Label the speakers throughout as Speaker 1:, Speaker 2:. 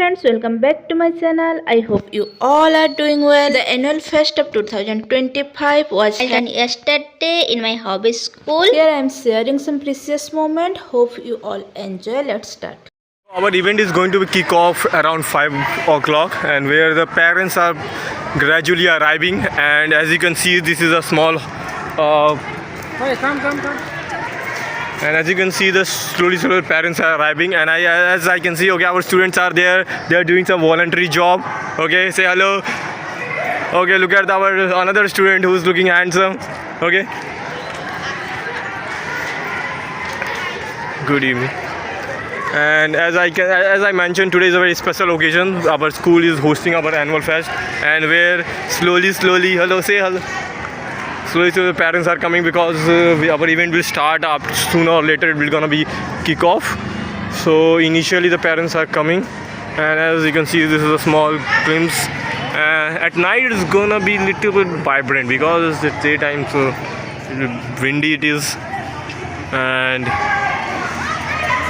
Speaker 1: friends, welcome back to my channel. I hope you all are doing well. The annual fest of 2025 was held yesterday in my hobby school. Here I am sharing some precious moment. Hope you all enjoy. Let's start.
Speaker 2: Our event is going to be kick off around 5 o'clock, and where the parents are gradually arriving. And as you can see, this is a small and as you can see, the slowly parents are arriving, and as I can see, okay, our students are there. They are doing some voluntary job. Okay, say hello. Okay, look at our another student who's looking handsome. Okay, good evening. And as I mentioned, today is a very special occasion. Our school is hosting our annual fest, and where slowly hello, say hello. Slowly the parents are coming because our event will start up sooner or later. It will gonna be kick off. So initially the parents are coming, and as you can see, this is a small glimpse. At night it's gonna be little bit vibrant because it's daytime, so windy it is. And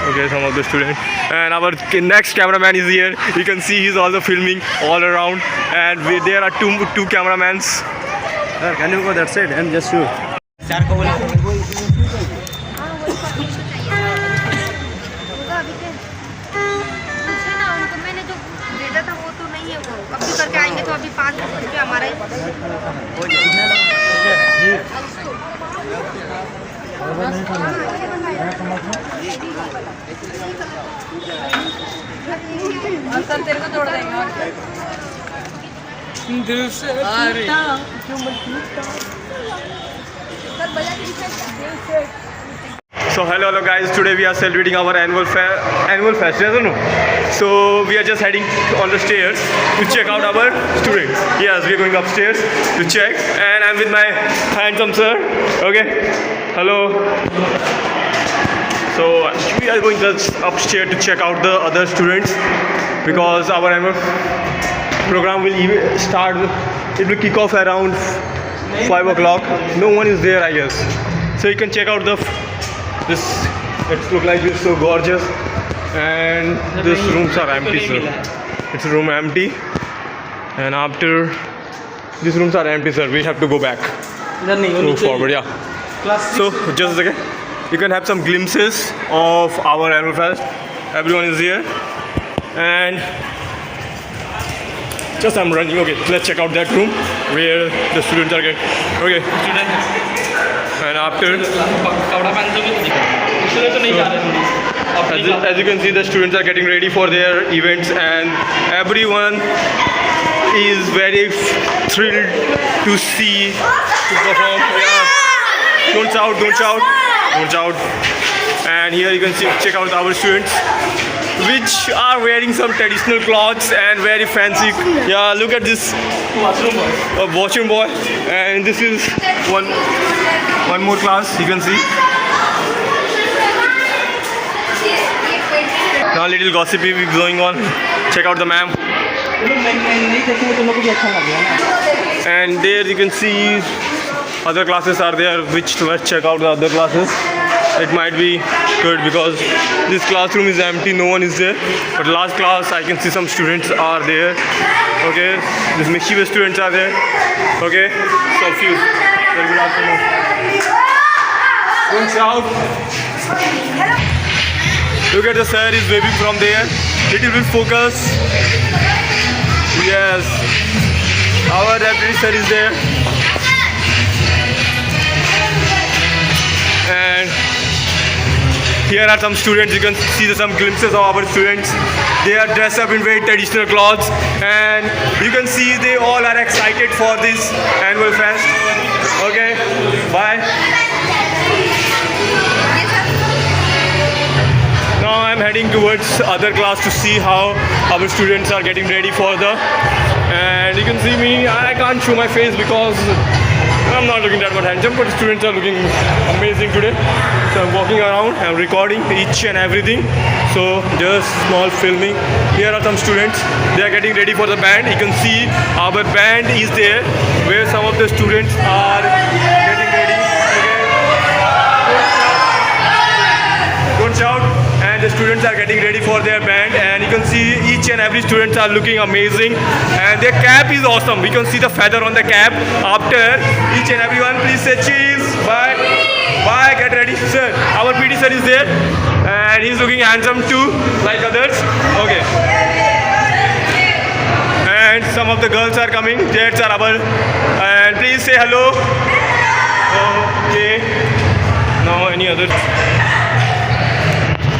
Speaker 2: okay, some of the students, and our next cameraman is here. You can see he's also filming all around, and there are two cameramans.
Speaker 3: Sir, can you go that side and just shoot?
Speaker 4: Sir को बोला
Speaker 5: होगा अभी के पूछे ना उनको, मैंने जो भेजा था वो तो नहीं है, वो अभी करके आएंगे तो अभी 5 रुपये हमारा ही सर तेरे को जोड़ देंगे और दिल से
Speaker 2: So hello guys, today we are celebrating our annual fest, yes or no? So we are just heading on the stairs to check out our students. Yes, we are going upstairs to check, and I'm with my handsome sir. Okay, hello. So we are going just upstairs to check out the other students because our annual program will start. It will kick off around 5 o'clock. No one is there, I guess. So you can check out this. It looks like it's so gorgeous, and these rooms are empty, sir. It's a room empty, and after these rooms are empty, sir, we have to go back. Move forward, yeah. So just a second. You can have some glimpses of our annual fest. Everyone is here, and just I'm running. Okay, let's check out that room where the students are getting. Okay, and after, as you can see, the students are getting ready for their events, and everyone is very thrilled to see to perform. Yeah. Don't shout, don't shout, don't shout. And here you can see, check out our students, which are wearing some traditional clothes and very fancy. Yeah, look at this washroom boy, and this is one more class. You can see. Now little gossipy going on. Check out the ma'am. And there you can see other classes are there. Let's check out the other classes. It might be good because this classroom is empty, no one is there. But last class I can see some students are there. Okay, these mischievous students are there. Okay, so few. Very good afternoon. Don't shout. Look at the sir is waving from there. Little bit focus. Yes, our deputy sir is there. And here are some students. You can see some glimpses of our students. They are dressed up in very traditional clothes, and you can see they all are excited for this annual fest. Okay, bye. Now I'm heading towards other class to see how our students are getting ready for the. And you can see me. I can't show my face because I'm not looking that much handsome, but the students are looking amazing today. So I'm walking around, I'm recording each and everything. So just small filming. Here are some students. They are getting ready for the band. You can see our band is there, where some of the students are getting ready. Okay. Don't shout. And the students are getting ready for their band. And you can see each and every students are looking amazing, and their cap is awesome. We can see the feather on the cap. After each and everyone, please say cheese. Bye. Bye. Get ready, sir. Our PD sir is there, and he's looking handsome too, like others. Okay. And some of the girls are coming. Jets are our, and please say hello. Okay. Now any other?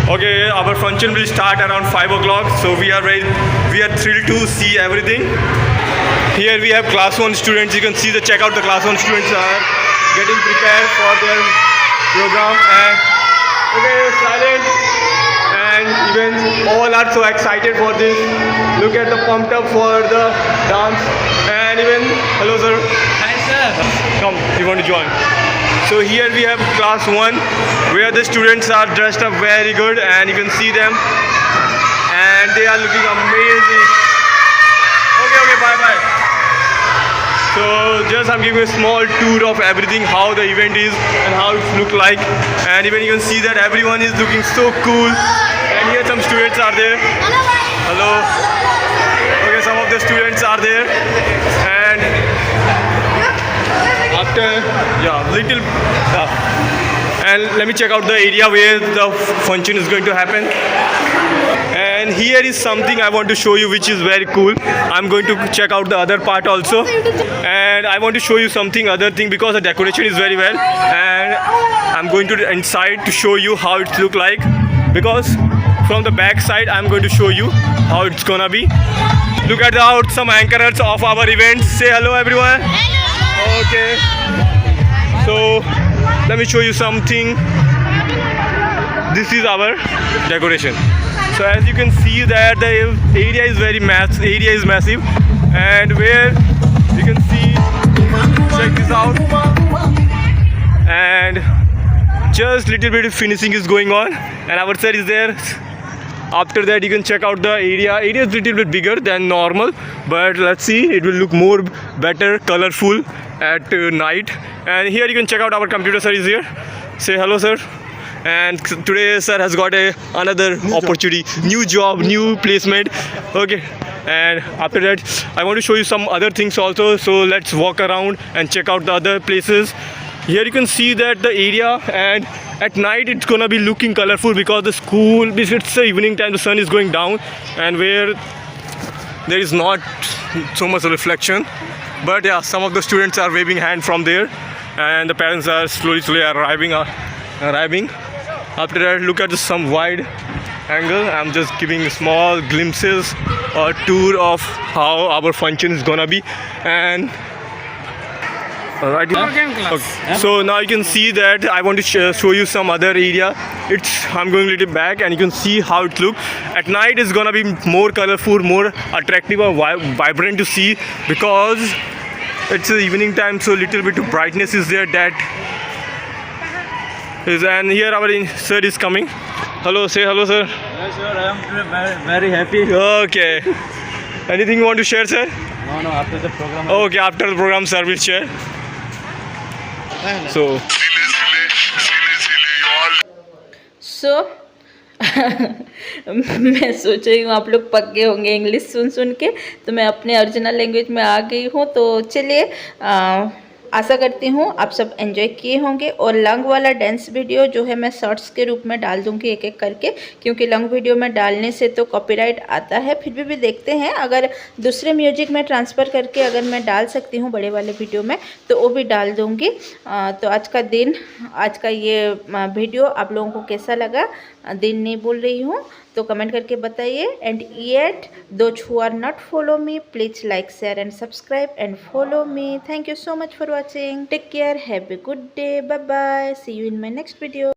Speaker 2: Okay, our function will start around 5 o'clock. So we are thrilled to see everything. Here we have class 1 students. You can see check out the class 1 students are getting prepared for their program. And okay, silent. And even all are so excited for this. Look at the pumped up for the dance. And even hello sir.
Speaker 3: Hi, sir.
Speaker 2: Come, you want to join? So here we have class 1 where the students are dressed up very good, and you can see them, and they are looking amazing. Okay, bye bye. So just I'm giving a small tour of everything, how the event is and how it look like, and even you can see that everyone is looking so cool. And here some students are there. Hello. Okay, some of the students are there, and after little and let me check out the area where the function is going to happen. And here is something I want to show you which is very cool. I'm going to check out the other part also, and I want to show you something other thing because the decoration is very well, and I'm going to inside to show you how it look like, because from the back side I'm going to show you how it's gonna be. Look at out some anchors of our event. Say hello everyone. Okay, so let me show you something. This is our decoration. So as you can see that the area is massive, and where you can see, check this out, and just little bit of finishing is going on, and our sir is there. After that you can check out the area. Area is little bit bigger than normal, but let's see, it will look more better, colorful at night. And here you can check out our computer sir is here. Say hello sir. And today sir has got another opportunity, new job, new placement. Okay, and after that I want to show you some other things also, so let's walk around and check out the other places. Here you can see that the area, and at night it's gonna be looking colorful because the school, it's the evening time, the sun is going down, and where there is not so much reflection. But yeah, some of the students are waving hand from there, and the parents are slowly arriving. After that, look at some wide angle. I'm just giving small glimpses or tour of how our function is gonna be. And right. Okay. So now you can see that I want to show you some other area. I'm going a little back, and you can see how it looks. At night it's gonna be more colorful, more attractive or vibrant to see, because it's the evening time, so little bit of brightness is there. And here our sir is coming. Hello, say hello sir.
Speaker 3: Yes, sir. I am very, very happy.
Speaker 2: Okay. Anything you want to share, sir?
Speaker 3: No, after the program.
Speaker 2: Okay, after the program sir will share. So
Speaker 1: मैं सोच रही हूँ आप लोग पक गए होंगे English सुन के, तो मैं अपने ओरिजिनल लैंग्वेज में आ गई हूँ। तो चलिए, आशा करती हूँ आप सब एंजॉय किए होंगे। और लॉन्ग वाला डांस वीडियो जो है मैं शॉर्ट्स के रूप में डाल दूँगी एक एक करके, क्योंकि लॉन्ग वीडियो में डालने से तो कॉपीराइट आता है। फिर भी देखते हैं, अगर दूसरे म्यूजिक में ट्रांसफ़र करके अगर मैं डाल सकती हूँ बड़े वाले वीडियो में तो वो भी डाल दूँगी। तो आज का ये वीडियो आप लोगों को कैसा लगा, दिन नहीं बोल रही हूँ तो कमेंट करके बताइए। And yet those who are not follow me, please like, share and subscribe and follow me. Thank you so much for watching. Take care, have a good day, bye bye, see you in my next video.